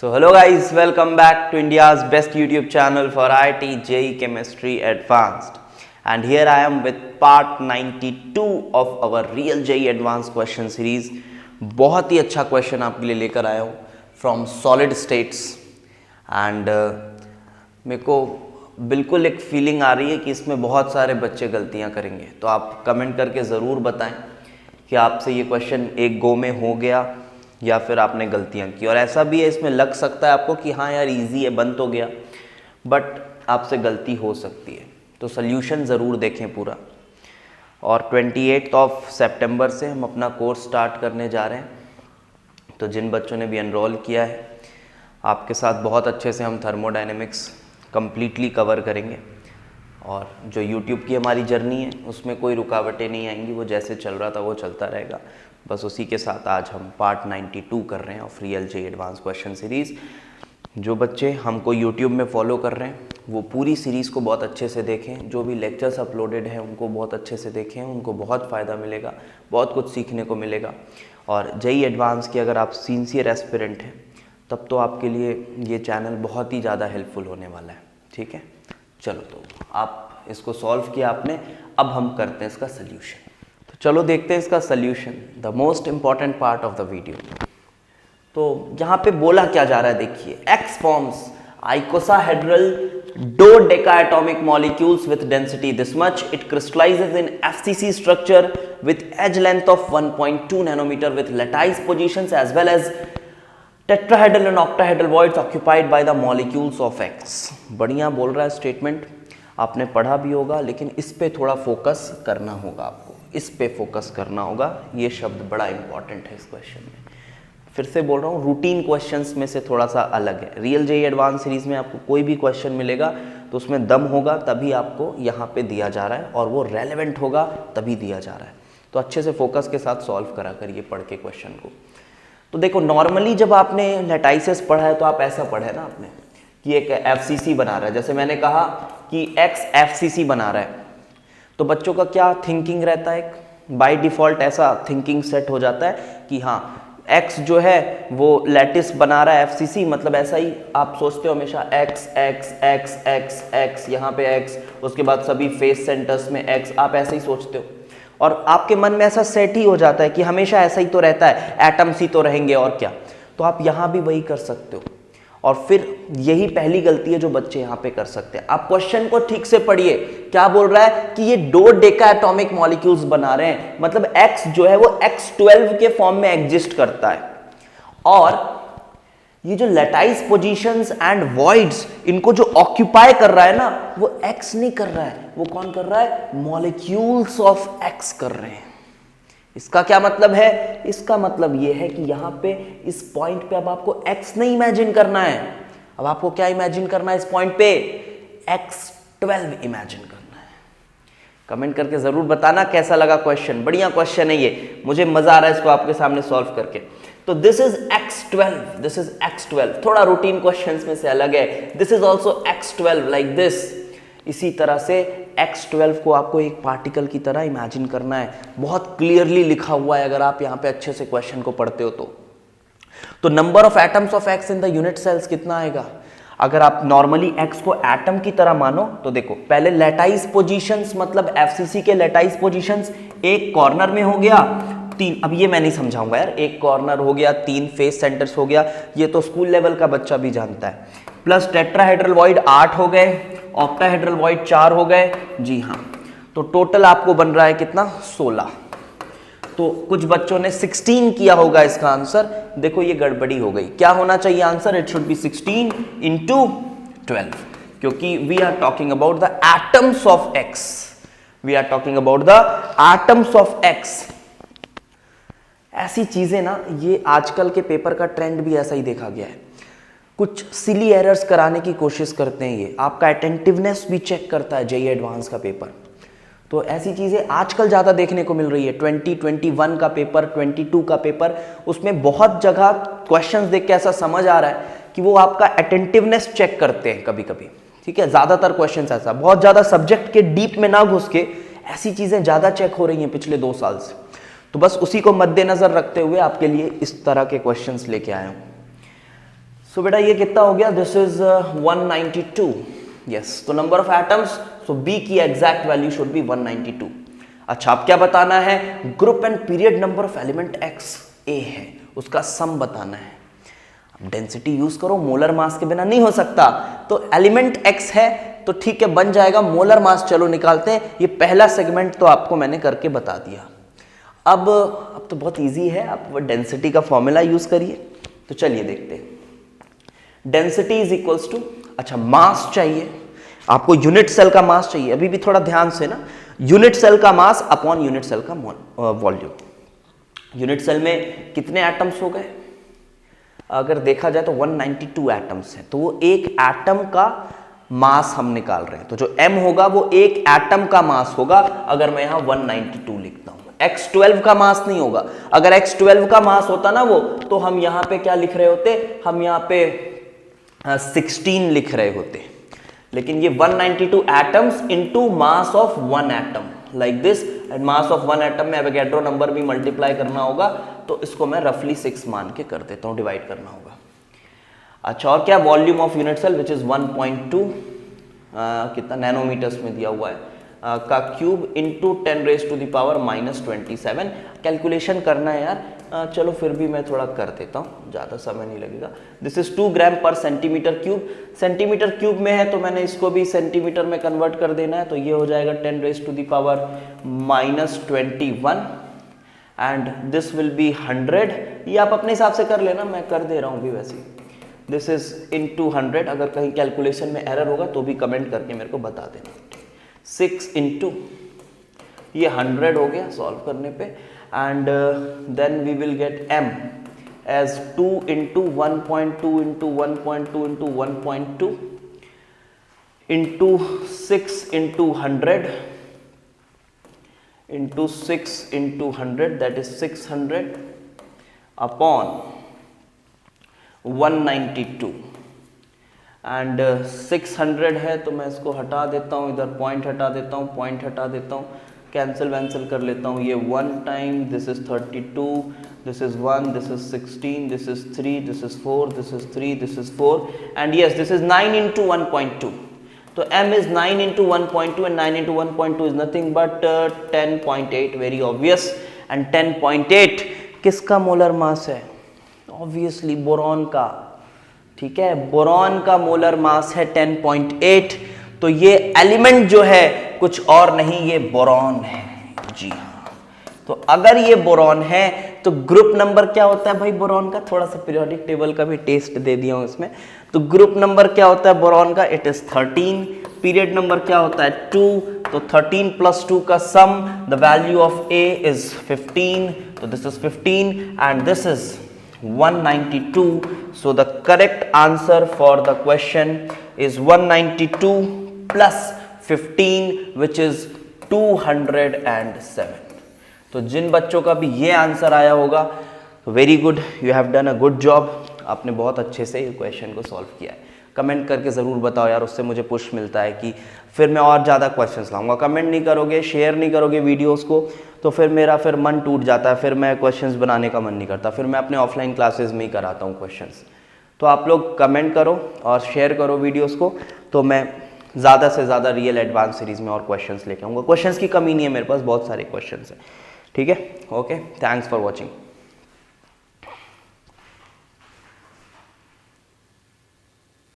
So hello guys, welcome back to India's best YouTube channel for IIT JEE Chemistry Advanced. And here I am with part 92 of our Real JEE Advanced question series. बहुत ही अच्छा question आपके लिए लेकर आया हूँ from solid states and मेरे को बिल्कुल एक फीलिंग आ रही है कि इसमें बहुत सारे बच्चे गलतियाँ करेंगे. तो आप कमेंट करके ज़रूर बताएं कि आपसे ये क्वेश्चन एक गो में हो गया या फिर आपने गलतियां की. और ऐसा भी है, इसमें लग सकता है आपको कि हाँ यार इजी है, बन तो गया, बट आपसे गलती हो सकती है. तो सल्यूशन ज़रूर देखें पूरा. और 28 सितंबर से हम अपना कोर्स स्टार्ट करने जा रहे हैं. तो जिन बच्चों ने भी एनरोल किया है, आपके साथ बहुत अच्छे से हम थर्मोडायनेमिक्स कंप्लीटली कवर करेंगे. और जो YouTube की हमारी जर्नी है उसमें कोई रुकावटें नहीं आएंगी, वो जैसे चल रहा था वो चलता रहेगा. बस उसी के साथ आज हम पार्ट 92 कर रहे हैं of real JEE advance question series. जो बच्चे हमको YouTube में फॉलो कर रहे हैं वो पूरी सीरीज़ को बहुत अच्छे से देखें. जो भी लेक्चर्स अपलोडेड हैं उनको बहुत अच्छे से देखें, उनको बहुत फ़ायदा मिलेगा, बहुत कुछ सीखने को मिलेगा. और JEE एडवांस की अगर आप सिंसियर एस्पिरेंट हैं तब तो आपके लिए ये चैनल बहुत ही ज़्यादा हेल्पफुल होने वाला है. ठीक है, चलो तो आप इसको सॉल्व किया आपने, अब हम करते हैं इसका सल्यूशन. तो चलो देखते हैं इसका solution, the most important part of the video. तो यहाँ पे बोला क्या जा रहा है, देखिए. X forms icosahedral dodecatomic molecules with density this much. It crystallizes in FCC structure with edge length of 1.2 nanometre with lattice positions as well as tetrahedral and octahedral voids occupied by the molecules of X. बढ़िया बोल रहा है statement, आपने पढ़ा भी होगा, लेकिन इस पे थोड़ा फोकस करना होगा आपको, इस पे फोकस करना होगा. ये शब्द बड़ा इंपॉर्टेंट है इस क्वेश्चन में. फिर से बोल रहा हूँ, रूटीन क्वेश्चंस में से थोड़ा सा अलग है. रियल JEE एडवांस सीरीज में आपको कोई भी क्वेश्चन मिलेगा तो उसमें दम होगा तभी आपको यहाँ पे दिया जा रहा है, और वो रेलेवेंट होगा तभी दिया जा रहा है. तो अच्छे से फोकस के साथ सॉल्व करा करिए पढ़ के क्वेश्चन को. तो देखो, नॉर्मली जब आपने लैटिसेस पढ़ा है तो आप ऐसा पढ़ा है ना आपने कि एक FCC बना रहा है. जैसे मैंने कहा कि X FCC बना रहा है, तो बच्चों का क्या थिंकिंग रहता है, बाय डिफ़ॉल्ट ऐसा थिंकिंग सेट हो जाता है कि हाँ X जो है वो लैटिस बना रहा है FCC, मतलब ऐसा ही आप सोचते हो हमेशा X X X X X, यहाँ पे X, उसके बाद सभी फेस सेंटर्स में X, आप ऐसे ही सोचते हो. और आपके मन में ऐसा सेट ही हो जाता है कि हमेशा ऐसा ही तो रहता है, एटम्स ही तो रहेंगे और क्या. तो आप यहाँ भी वही कर सकते हो. और फिर यही पहली गलती है जो बच्चे यहाँ पे कर सकते हैं. आप क्वेश्चन को ठीक से पढ़िए, क्या बोल रहा है कि ये डोडेकाएटॉमिक मॉलिक्यूल्स बना रहे हैं, मतलब X जो है वो X12 के फॉर्म में एग्जिस्ट करता है. और ये जो लैटिस पोजीशंस एंड वॉइड्स इनको जो ऑक्यूपाई कर रहा है ना, वो X नहीं कर रहा है, वो कौन कर रहा है, मॉलिक्यूल्स ऑफ X कर रहे हैं. इसका क्या मतलब है, इसका मतलब ये है कि यहाँ पे इस पॉइंट पे अब आपको X नहीं इमेजिन करना है. अब आपको क्या इमेजिन करना है इस पॉइंट पे, X12 इमेजिन करना है. कमेंट करके जरूर बताना कैसा लगा क्वेश्चन. बढ़िया क्वेश्चन है ये, मुझे मजा आ रहा है इसको आपके सामने सॉल्व करके. तो this is X12, this is X12. थोड़ा रूटीन क्वेश्चंस में से अलग है. This is also X12 like this. इसी तरह से X12 को आपको एक पार्टिकल की तरह इमेजिन करना है. बहुत क्लियरली लिखा हुआ है अगर आप यहाँ पे अच्छे से क्वेश्चन को पढ़ते हो तो number of atoms of X in the unit cells कितना आएगा. अगर आप नॉर्मली X को एटम की तरह मानो तो देखो, पहले लैटिस पोजीशंस, मतलब FCC के लैटिस पोजीशंस, एक कॉर्नर में हो गया 3, अब ये मैं नहीं समझाऊंगा यार, एक कॉर्नर हो गया, 3 फेस सेंटर्स हो गया, ये तो स्कूल लेवल का बच्चा भी जानता है. प्लस टेट्राहेड्रल वॉइड 8 हो गए, ऑक्टाहेड्रल वॉइड 4 हो गए. जी हाँ, तो टोटल आपको बन रहा है कितना, 16. तो कुछ बच्चों ने 16 किया होगा इसका आंसर. देखो ये गड़बड़ी हो गई. क्या होना चाहिए answer, it should be 16 into 12, क्योंकि we are talking about the atoms of X. We are talking about the atoms of X. ऐसी चीजें ना, ये आजकल के पेपर का ट्रेंड भी ऐसा ही देखा गया है. कुछ सिली एरर्स कराने की कोशिश करते हैं. ये आपका अटेंटिवनेस भी चेक करता है JEE एडवांस का पेपर. तो ऐसी चीज़ें आजकल ज़्यादा देखने को मिल रही है. 2021 का पेपर, 22 का पेपर, उसमें बहुत जगह क्वेश्चंस देख के ऐसा समझ आ रहा है कि वो आपका अटेंटिवनेस चेक करते हैं कभी कभी. ठीक है, ज़्यादातर क्वेश्चंस ऐसा, बहुत ज़्यादा सब्जेक्ट के डीप में ना घुस के ऐसी चीज़ें ज़्यादा चेक हो रही हैं पिछले 2 साल से. तो बस उसी को मद्देनजर रखते हुए आपके लिए इस तरह के क्वेश्चंस लेके आया हूँ. सो बेटा ये कितना हो गया, दिस इज 192. यस, तो number of atoms, so B की एग्जैक्ट वैल्यू शुड बी 192. अच्छा, अब क्या बताना है, group and period number of element X A है, उसका सम बताना है. अब डेंसिटी यूज करो, मोलर मास के बिना नहीं हो सकता. तो एलिमेंट एक्स है तो ठीक है, बन जाएगा. मोलर मास चलो निकालते हैं. ये पहला सेगमेंट तो आपको मैंने करके बता दिया. अब तो बहुत इजी है, आप डेंसिटी का फॉर्मूला यूज करिए. तो चलिए देखते हैं. डेंसिटी इज इक्वल्स टू, अच्छा मास चाहिए आपको, यूनिट सेल का मास चाहिए. अभी भी थोड़ा ध्यान से ना, यूनिट सेल का मास अपॉन यूनिट सेल का वॉल्यूम. यूनिट सेल में कितने एटम्स हो गए, अगर देखा जाए तो 192 एटम्स है. तो वो एक एटम का मास हम निकाल रहे हैं. तो जो m होगा वो एक एटम का मास होगा. अगर मैं यहां 192 लिखता हूं, x12 का मास नहीं होगा. अगर x12 का मास होता ना वो, तो हम यहां पे क्या लिख रहे होते, हम यहां पे 16 लिख रहे होते. लेकिन ये 192 atoms into mass of one atom like this. And mass of one atom में एवोगैड्रो नंबर भी मल्टीप्लाई करना होगा. तो इसको मैं रफली 6 मान के कर देता हूं, डिवाइड करना होगा. अच्छा, और क्या, volume of unit cell which is 1.2 कितना नैनोमीटर्स में दिया हुआ है का क्यूब इंटू 10⁻⁻27. कैलकुलेशन करना है यार. चलो फिर भी मैं थोड़ा कर देता हूँ, ज़्यादा समय नहीं लगेगा. दिस इज 2 ग्राम पर सेंटीमीटर क्यूब. सेंटीमीटर क्यूब में है तो मैंने इसको भी सेंटीमीटर में कन्वर्ट कर देना है. तो ये हो जाएगा 10⁻⁻21 एंड दिस विल बी 100. ये आप अपने हिसाब से कर लेना, मैं कर दे रहा हूँ भी वैसे. This is into 100. अगर कहीं कैलकुलेशन में एरर होगा तो भी कमेंट करके मेरे को बता देना. 6 इंटू ये 100 हो गया सॉल्व करने पे. And then we will get m as 2 into 1.2 into 1.2 into 1.2 into 6 into 100 into 6 into 100, that is 600 upon 192. And 600 है तो मैं इसको हटा देता हूँ, इधर पॉइंट हटा देता हूँ, पॉइंट हटा देता हूँ, कैंसिल वैंसिल कर लेता हूँ. ये 1 time, this is 32, this is 1, this is 16, this is 3, this is 4, this is 3, this is 4 and yes this is 9 into 1.2. तो m is 9 into 1.2 and 9 into 1.2 is nothing but 10.8. very obvious. and 10.8 किसका molar mass है, obviously boron का. ठीक है, boron का molar mass है 10.8. तो ये एलिमेंट जो है कुछ और नहीं, ये बोरॉन है. जी हाँ, तो अगर ये बोरॉन है तो ग्रुप नंबर क्या होता है भाई बोरॉन का, थोड़ा सा पीरियोडिक टेबल का भी टेस्ट दे दिया हूं इसमें. तो ग्रुप नंबर क्या होता है बोरॉन का, इट इज 13. पीरियड नंबर क्या होता है 2. तो 13 प्लस 2 का sum, the value of A is 15. तो this is 15 and this is 192. So the correct answer for the question is 192 plus 15 which is 207. तो जिन बच्चों का भी ये आंसर आया होगा तो very good, you have done a good job. आपने बहुत अच्छे से ये क्वेश्चन को सॉल्व किया है. कमेंट करके ज़रूर बताओ यार, उससे मुझे पुश मिलता है कि फिर मैं और ज़्यादा क्वेश्चंस लाऊंगा. कमेंट नहीं करोगे, शेयर नहीं करोगे वीडियोस को, तो फिर मेरा मन टूट जाता है. फिर मैं क्वेश्चंस बनाने का मन नहीं करता. फिर मैं अपने ऑफलाइन क्लासेस में ही कराता हूँ क्वेश्चंस. तो आप लोग कमेंट करो और शेयर करो वीडियोस को, तो मैं ज़्यादा से ज़्यादा रियल एडवांस सीरीज़ में और क्वेश्चंस लेके आऊँगा. क्वेश्चंस की कमी नहीं है मेरे पास, बहुत सारे क्वेश्चंस हैं. ठीक है, ओके, थैंक्स फॉर वॉचिंग.